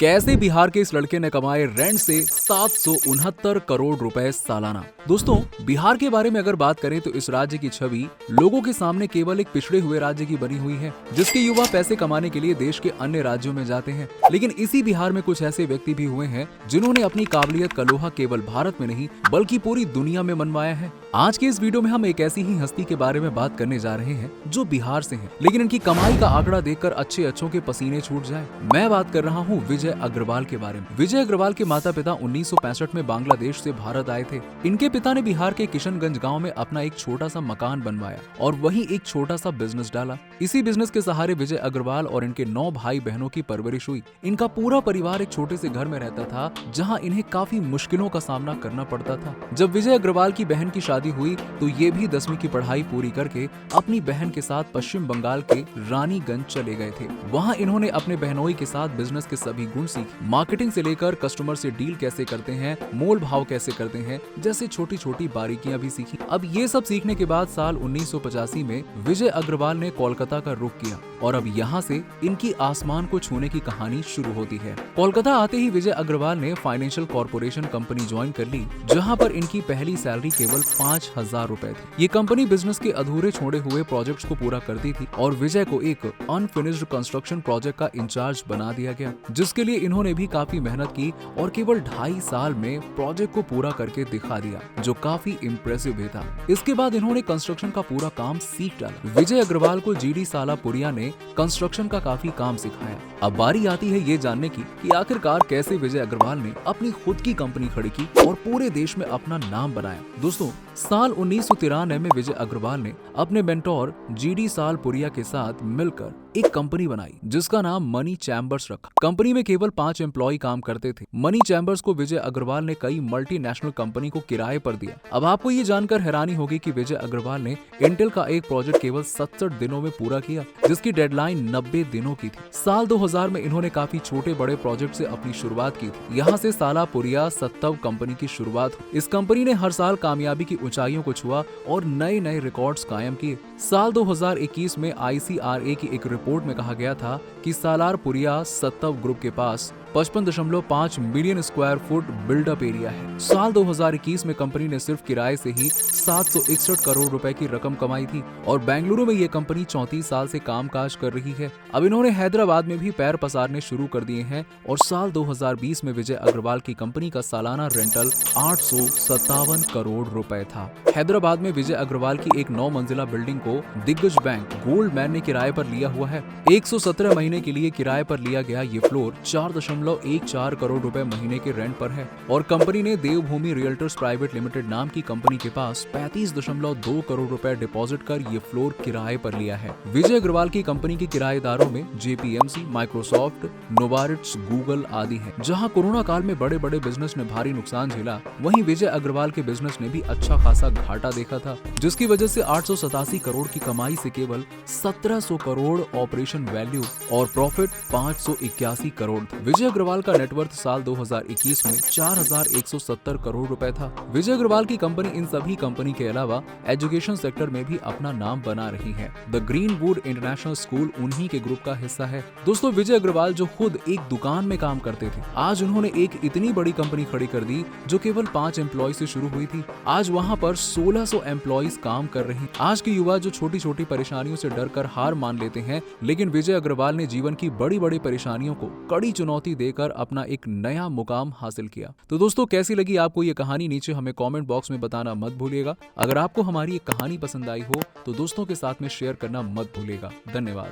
कैसे बिहार के इस लड़के ने कमाए रेंट से 769 करोड़ रुपए सालाना। दोस्तों, बिहार के बारे में अगर बात करें तो इस राज्य की छवि लोगों के सामने केवल एक पिछड़े हुए राज्य की बनी हुई है, जिसके युवा पैसे कमाने के लिए देश के अन्य राज्यों में जाते हैं। लेकिन इसी बिहार में कुछ ऐसे व्यक्ति भी हुए हैं जिन्होंने अपनी काबिलियत का लोहा केवल भारत में नहीं बल्कि पूरी दुनिया में मनवाया है। आज के इस वीडियो में हम एक ऐसी ही हस्ती के बारे में बात करने जा रहे हैं जो बिहार से है, लेकिन इनकी कमाई का आंकड़ा देखकर अच्छों के पसीने छूट जाए। मैं बात कर रहा हूँ विजय अग्रवाल के बारे में। विजय अग्रवाल के माता पिता 1965 में बांग्लादेश से भारत आए थे। इनके पिता ने बिहार के किशनगंज गांव में अपना एक छोटा सा मकान बनवाया और वहीं एक छोटा सा बिजनेस डाला। इसी बिजनेस के सहारे विजय अग्रवाल और इनके 9 भाई बहनों की परवरिश हुई। इनका पूरा परिवार एक छोटे से घर में रहता था, जहाँ इन्हें काफी मुश्किलों का सामना करना पड़ता था। जब विजय अग्रवाल की बहन की शादी हुई तो ये भी 10वीं की पढ़ाई पूरी करके अपनी बहन के साथ पश्चिम बंगाल के रानीगंज चले गए थे। वहाँ इन्होंने अपने बहनोई के साथ बिजनेस के सभी गुण सीखे। मार्केटिंग से लेकर कस्टमर से डील कैसे करते हैं, मोल भाव कैसे करते हैं, जैसे छोटी छोटी बारीकियां भी सीखी। अब ये सब सीखने के बाद साल 1985 में विजय अग्रवाल ने कोलकाता का रुख किया और अब यहाँ से इनकी आसमान को छूने की कहानी शुरू होती है। कोलकाता आते ही विजय अग्रवाल ने फाइनेंशियल कॉर्पोरेशन कंपनी ज्वाइन कर ली, जहाँ पर इनकी पहली सैलरी केवल 5,000 रुपए थी। ये कंपनी बिजनेस के अधूरे छोड़े हुए प्रोजेक्ट्स को पूरा करती थी और विजय को एक अनफिनिश्ड कंस्ट्रक्शन प्रोजेक्ट का इंचार्ज बना दिया गया, जिसके लिए इन्होंने भी काफी मेहनत की और केवल 2.5 साल में प्रोजेक्ट को पूरा करके दिखा दिया, जो काफी इम्प्रेसिव भी था। इसके बाद इन्होंने कंस्ट्रक्शन का पूरा काम सीख डाला। विजय अग्रवाल को जीडी सालापुरिया ने कंस्ट्रक्शन का काफी काम सिखाया। अब बारी आती है ये जानने की कि आखिरकार कैसे विजय अग्रवाल ने अपनी खुद की कंपनी खड़ी की और पूरे देश में अपना नाम बनाया। दोस्तों, साल 1993 में विजय अग्रवाल ने अपने मेंटोर जीडी सालपुरिया के साथ मिलकर एक कंपनी बनाई, जिसका नाम मनी चैम्बर्स रखा। कंपनी में केवल 5 एम्प्लॉय काम करते थे। मनी चैम्बर्स को विजय अग्रवाल ने कई मल्टीनेशनल कंपनी को किराए पर दिया। अब आपको ये जानकर हैरानी होगी कि विजय अग्रवाल ने इंटेल का एक प्रोजेक्ट केवल 67 दिनों में पूरा किया, जिसकी डेडलाइन 90 दिनों की थी। साल 2000 में इन्होंने काफी छोटे बड़े प्रोजेक्ट से अपनी शुरुआत की थी। यहाँ से सालापुरिया सत्तव कंपनी की शुरुआत हुई। इस कंपनी ने हर साल कामयाबी की ऊंचाइयों को छुआ और नए नए रिकॉर्ड्स कायम किए। साल 2021 में ICRA की एक रिपोर्ट में कहा गया था कि सालारपुरिया सत्तव ग्रुप के पास 55.5 million square foot buildup area है। साल 2021 में कंपनी ने सिर्फ किराए से ही 761 करोड़ रुपए की रकम कमाई थी और बेंगलुरु में ये कंपनी 34 साल से कामकाज कर रही है। अब इन्होंने हैदराबाद में भी पैर पसारने शुरू कर दिए हैं और साल 2020 में विजय अग्रवाल की कंपनी का सालाना रेंटल 857 करोड़ रुपए था। हैदराबाद में विजय अग्रवाल की एक 9 मंजिला बिल्डिंग को दिग्गज बैंक गोल्डमैन ने किराए पर लिया हुआ है। 117 महीने के लिए किराए पर लिया गया ये फ्लोर 4.14 करोड़ रुपए महीने के रेंट पर है और कंपनी ने देवभूमि रियल्टर्स प्राइवेट लिमिटेड नाम की कंपनी के पास 35.2 करोड़ रुपए डिपॉजिट कर ये फ्लोर किराए पर लिया है। विजय अग्रवाल की कंपनी के किराएदारों में JPMC, माइक्रोसॉफ्ट, नोवारिट्स, गूगल आदि हैं। जहां कोरोना काल में बड़े बड़े बिजनेस ने भारी नुकसान झेला, वहीं विजय अग्रवाल के बिजनेस ने भी अच्छा खासा घाटा देखा था, जिसकी वजह से 887 करोड़ की कमाई से केवल 1700 करोड़ ऑपरेशन वैल्यू और प्रॉफिट 581 करोड़। विजय अग्रवाल का नेटवर्थ साल 2021 में 4170 करोड़ रुपए था। विजय अग्रवाल की कंपनी इन सभी कंपनी के अलावा एजुकेशन सेक्टर में भी अपना नाम बना रही है। द ग्रीनवुड इंटरनेशनल स्कूल उन्हीं के ग्रुप का हिस्सा है। दोस्तों, विजय अग्रवाल जो खुद एक दुकान में काम करते थे, आज उन्होंने एक इतनी बड़ी कंपनी खड़ी कर दी जो केवल 5 एम्प्लॉय से शुरू हुई थी। आज वहाँ पर 1600 एम्प्लॉयज काम कर रहे हैं। आज के युवा जो छोटी छोटी परेशानियों से डर कर हार मान लेते हैं, लेकिन विजय अग्रवाल ने जीवन की बड़ी बड़ी परेशानियों को कड़ी चुनौती देकर अपना एक नया मुकाम हासिल किया। तो दोस्तों, कैसी लगी आपको ये कहानी, नीचे हमें कमेंट बॉक्स में बताना मत भूलिएगा। अगर आपको हमारी ये कहानी पसंद आई हो तो दोस्तों के साथ में शेयर करना मत भूलिएगा। धन्यवाद।